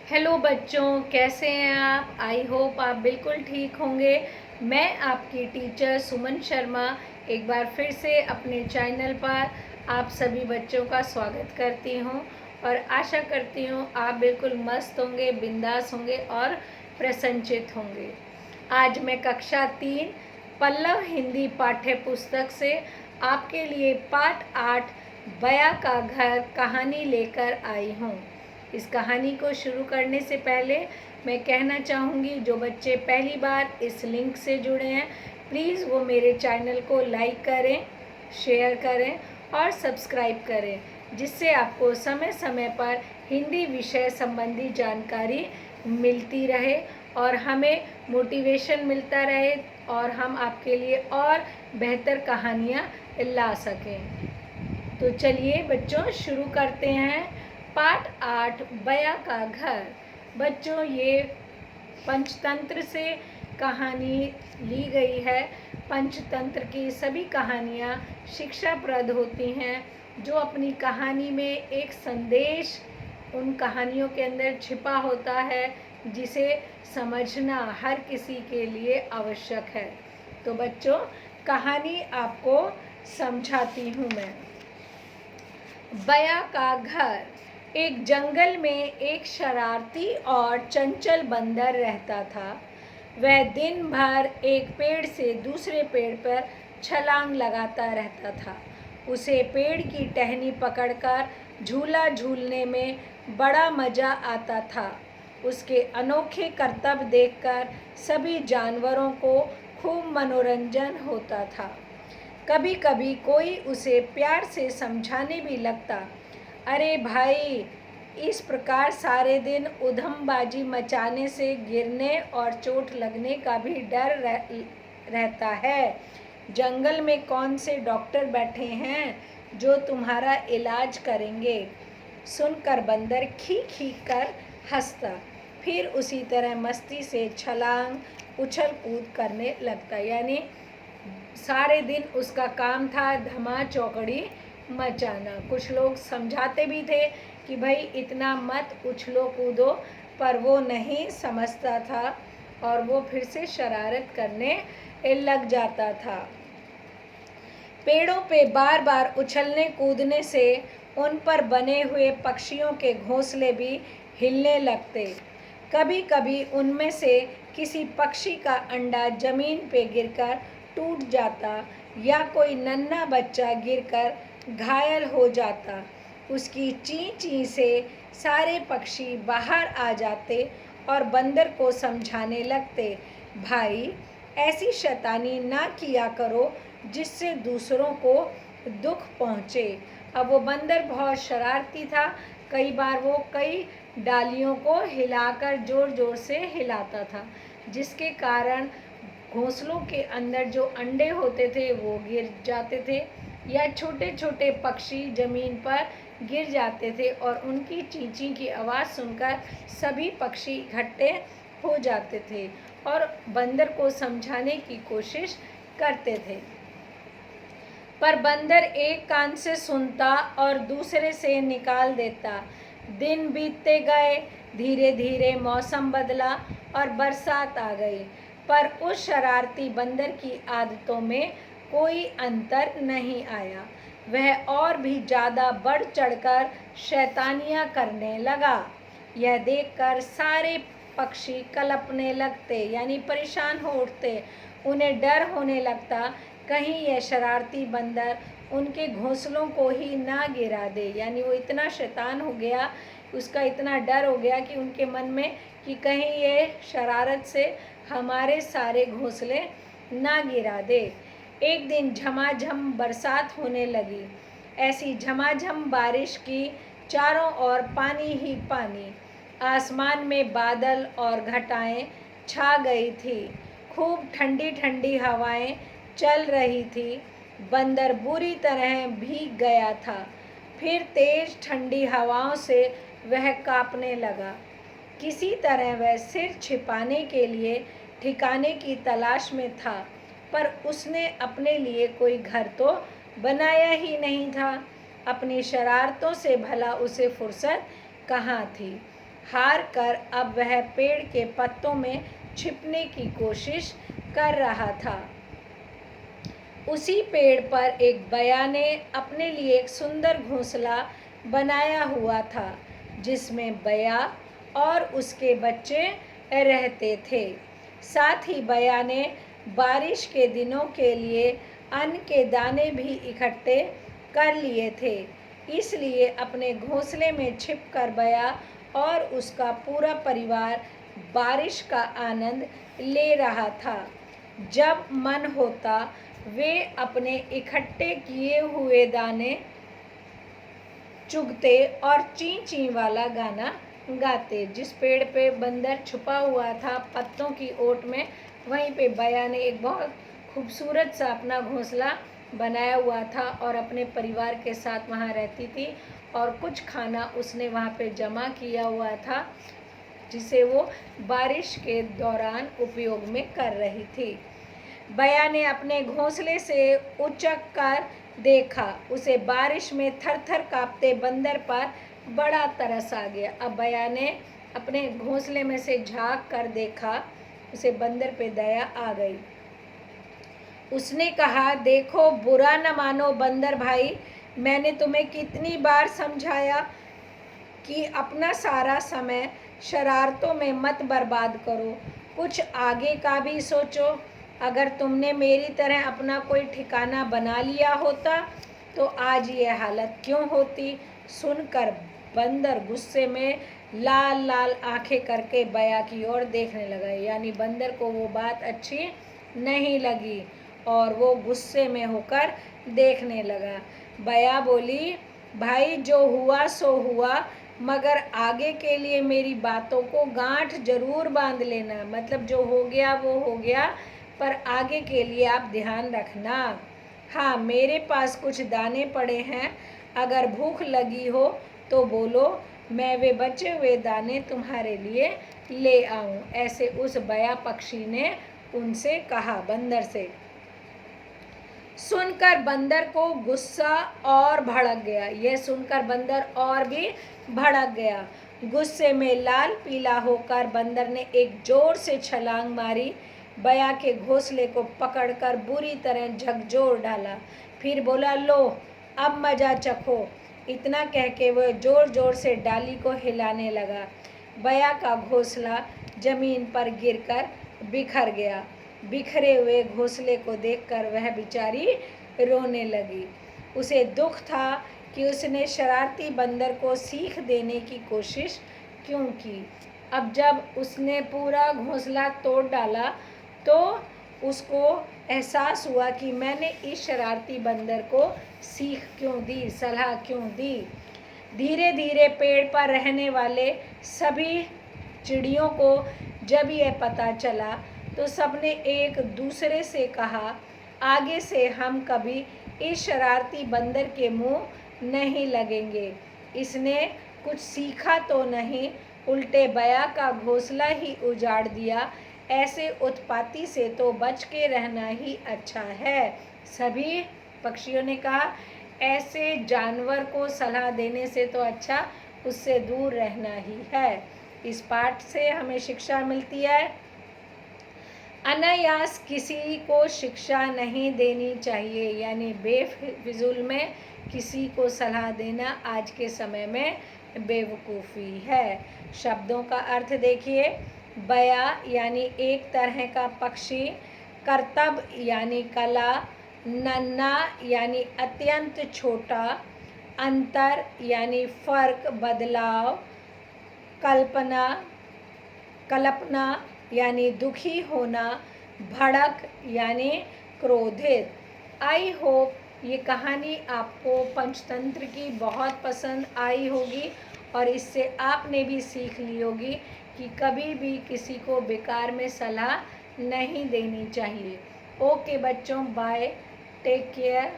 Hello बच्चों, कैसे हैं आप? आई होप आप बिल्कुल ठीक होंगे। मैं आपकी टीचर सुमन शर्मा एक बार फिर से अपने चैनल पर आप सभी बच्चों का स्वागत करती हूं और आशा करती हूं आप बिल्कुल मस्त होंगे, बिंदास होंगे और प्रसन्नचित होंगे। आज मैं कक्षा 3 पल्लव हिंदी पाठ्य पुस्तक से आपके लिए पाठ 8 बया का घर कहानी लेकर आई हूँ। इस कहानी को शुरू करने से पहले मैं कहना चाहूँगी, जो बच्चे पहली बार इस लिंक से जुड़े हैं प्लीज़ वो मेरे चैनल को लाइक करें, शेयर करें और सब्सक्राइब करें, जिससे आपको समय समय पर हिंदी विषय संबंधी जानकारी मिलती रहे और हमें मोटिवेशन मिलता रहे और हम आपके लिए और बेहतर कहानियाँ ला सकें। तो चलिए बच्चों शुरू करते हैं। पाठ 8 बया का घर। बच्चों, ये पंचतंत्र से कहानी ली गई है। पंचतंत्र की सभी कहानियाँ शिक्षाप्रद होती हैं, जो अपनी कहानी में एक संदेश उन कहानियों के अंदर छिपा होता है, जिसे समझना हर किसी के लिए आवश्यक है। तो बच्चों, कहानी आपको समझाती हूँ मैं। बया का घर। एक जंगल में एक शरारती और चंचल बंदर रहता था। वह दिन भर एक पेड़ से दूसरे पेड़ पर छलांग लगाता रहता था। उसे पेड़ की टहनी पकड़कर झूला झूलने में बड़ा मज़ा आता था। उसके अनोखे करतब देखकर सभी जानवरों को खूब मनोरंजन होता था। कभी कभी कोई उसे प्यार से समझाने भी लगता, अरे भाई, इस प्रकार सारे दिन उधमबाजी मचाने से गिरने और चोट लगने का भी डर रहता है। जंगल में कौन से डॉक्टर बैठे हैं जो तुम्हारा इलाज करेंगे? सुनकर बंदर खी खी कर हंसता, फिर उसी तरह मस्ती से छलांग उछल कूद करने लगता। यानी सारे दिन उसका काम था धमा चौकड़ी मचाना। कुछ लोग समझाते भी थे कि भाई इतना मत उछलो कूदो, पर वो नहीं समझता था और वो फिर से शरारत करने लग जाता था। पेड़ों पे बार बार उछलने कूदने से उन पर बने हुए पक्षियों के घोंसले भी हिलने लगते। कभी कभी उनमें से किसी पक्षी का अंडा जमीन पे गिरकर टूट जाता या कोई नन्हा बच्चा गिरकर घायल हो जाता। उसकी ची ची से सारे पक्षी बाहर आ जाते और बंदर को समझाने लगते, भाई ऐसी शैतानी ना किया करो जिससे दूसरों को दुख पहुँचे। अब वो बंदर बहुत शरारती था। कई बार वो कई डालियों को हिलाकर जोर जोर से हिलाता था, जिसके कारण घोंसलों के अंदर जो अंडे होते थे वो गिर जाते थे या छोटे छोटे पक्षी ज़मीन पर गिर जाते थे और उनकी चींची की आवाज़ सुनकर सभी पक्षी इकट्ठे हो जाते थे और बंदर को समझाने की कोशिश करते थे। पर बंदर एक कान से सुनता और दूसरे से निकाल देता। दिन बीतते गए, धीरे धीरे मौसम बदला और बरसात आ गई, पर उस शरारती बंदर की आदतों में कोई अंतर नहीं आया। वह और भी ज़्यादा बढ़ चढ़कर शैतानियाँ करने लगा। यह देखकर सारे पक्षी कलपने लगते, यानी परेशान हो उठते। उन्हें डर होने लगता, कहीं यह शरारती बंदर उनके घोंसलों को ही ना गिरा दे। यानी वो इतना शैतान हो गया, उसका इतना डर हो गया कि उनके मन में कि कहीं ये शरारत से हमारे सारे घोंसले ना गिरा दे। एक दिन झमाझम बरसात होने लगी। ऐसी झमाझम बारिश की चारों ओर पानी ही पानी। आसमान में बादल और घटाएं छा गई थी। खूब ठंडी ठंडी हवाएं चल रही थी। बंदर बुरी तरह भीग गया था। फिर तेज ठंडी हवाओं से वह कांपने लगा। किसी तरह वह सिर छिपाने के लिए ठिकाने की तलाश में था, पर उसने अपने लिए कोई घर तो बनाया ही नहीं था। अपनी शरारतों से भला उसे फुर्सत कहाँ थी। हार कर अब वह पेड़ के पत्तों में छिपने की कोशिश कर रहा था। उसी पेड़ पर एक बया ने अपने लिए एक सुंदर घोंसला बनाया हुआ था, जिसमें बया और उसके बच्चे रहते थे। साथ ही बया ने बारिश के दिनों के लिए अन्न के दाने भी इकट्ठे कर लिए थे। इसलिए अपने घोंसले में छिपकर बया और उसका पूरा परिवार बारिश का आनंद ले रहा था। जब मन होता वे अपने इकट्ठे किए हुए दाने चुगते और ची ची वाला गाना गाते। जिस पेड़ पे बंदर छुपा हुआ था पत्तों की ओट में, वहीं पे बया ने एक बहुत खूबसूरत सा अपना घोंसला बनाया हुआ था और अपने परिवार के साथ वहाँ रहती थी, और कुछ खाना उसने वहाँ पे जमा किया हुआ था जिसे वो बारिश के दौरान उपयोग में कर रही थी। बया ने अपने घोंसले से उचक कर देखा। उसे बारिश में थर थर कांपते बंदर पर बड़ा तरस आ गया। अब बया ने अपने घोंसले में से झांक कर देखा, उसे बंदर पे दया आ गई। उसने कहा, देखो बुरा न मानो बंदर भाई, मैंने तुम्हें कितनी बार समझाया कि अपना सारा समय शरारतों में मत बर्बाद करो, कुछ आगे का भी सोचो। अगर तुमने मेरी तरह अपना कोई ठिकाना बना लिया होता तो आज ये हालत क्यों होती। सुनकर बंदर गुस्से में लाल लाल आंखें करके बया की ओर देखने लगा। यानी बंदर को वो बात अच्छी नहीं लगी और वो गुस्से में होकर देखने लगा। बया बोली, भाई जो हुआ सो हुआ, मगर आगे के लिए मेरी बातों को गांठ जरूर बांध लेना। मतलब जो हो गया वो हो गया, पर आगे के लिए आप ध्यान रखना। हाँ, मेरे पास कुछ दाने पड़े हैं, अगर भूख लगी हो तो बोलो, मैं वे बचे हुए दाने तुम्हारे लिए ले आऊं। ऐसे उस बया पक्षी ने उनसे कहा, बंदर से। सुनकर बंदर को गुस्सा और भड़क गया। यह सुनकर बंदर और भी भड़क गया। गुस्से में लाल पीला होकर बंदर ने एक जोर से छलांग मारी, बया के घोंसले को पकड़कर बुरी तरह झकझोर डाला। फिर बोला, लो अब मजा चखो। इतना कह के वह जोर जोर से डाली को हिलाने लगा। बया का घोंसला जमीन पर गिरकर बिखर गया। बिखरे हुए घोंसले को देखकर वह बेचारी रोने लगी। उसे दुख था कि उसने शरारती बंदर को सीख देने की कोशिश क्यों की। अब जब उसने पूरा घोंसला तोड़ डाला तो उसको एहसास हुआ कि मैंने इस शरारती बंदर को सीख क्यों दी, सलाह क्यों दी। धीरे धीरे पेड़ पर रहने वाले सभी चिड़ियों को जब यह पता चला तो सबने एक दूसरे से कहा, आगे से हम कभी इस शरारती बंदर के मुंह नहीं लगेंगे। इसने कुछ सीखा तो नहीं, उल्टे बया का घोंसला ही उजाड़ दिया। ऐसे उत्पाती से तो बच के रहना ही अच्छा है। सभी पक्षियों ने कहा, ऐसे जानवर को सलाह देने से तो अच्छा उससे दूर रहना ही है। इस पाठ से हमें शिक्षा मिलती है, अनायास किसी को शिक्षा नहीं देनी चाहिए। यानी बेफिजूल में किसी को सलाह देना आज के समय में बेवकूफ़ी है। शब्दों का अर्थ देखिए, बया यानी एक तरह का पक्षी, करतब यानी कला, नन्हा यानी अत्यंत छोटा, अंतर यानी फर्क, बदलाव, कल्पना यानी दुखी होना, भड़क यानी क्रोधित। आई होप ये कहानी आपको पंचतंत्र की बहुत पसंद आई होगी और इससे आपने भी सीख ली होगी कि कभी भी किसी को बेकार में सलाह नहीं देनी चाहिए। ओके बच्चों, बाय, टेक केयर।